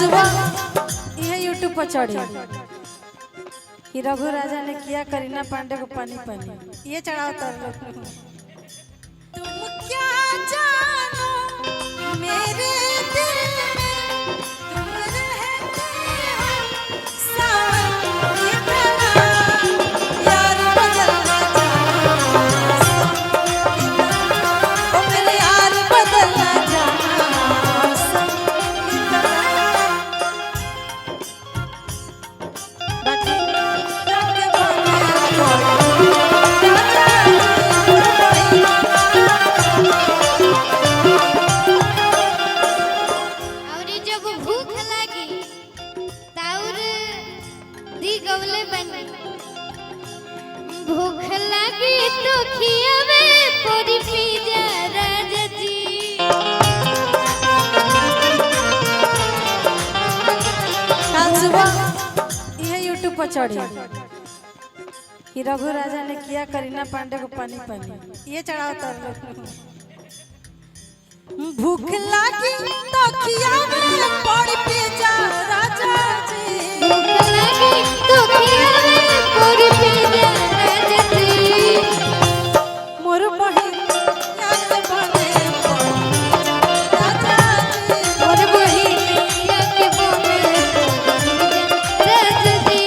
यह यूट्यूब पर चढ़ी कि रघु राजा ने किया करीना पांडे को पानी पानी, ये चढ़ाओ तर तुम क्या जानो मेरे दिल में तुम रहते हो सावन की तरह, यार बदलना ओ मेरे यार बदलना भूख लगी तो खियावे पूरी पिज्जा राजा जी। कल सुबह यह यूट्यूब पर चढ़ी कि रघु राजा ने किया करीना पांडे को पानी पानी, ये चढ़ाओ तर भूख लगी तो खियावे पूरी पिज्जा राजा जी। भूख लगी तो खियावे पूरी पिज्जा राजा जी। मोर बहिन याद बने राजा जी, मोर बहिन याद बने राजा जी।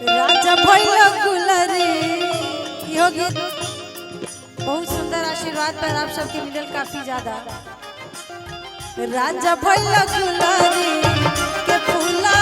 राजा भैया गुलरी, यो गीत बहुत सुंदर आशीर्वाद पर आप सबके मिलल काफी ज्यादा। राजा भैया गुलरी के फूला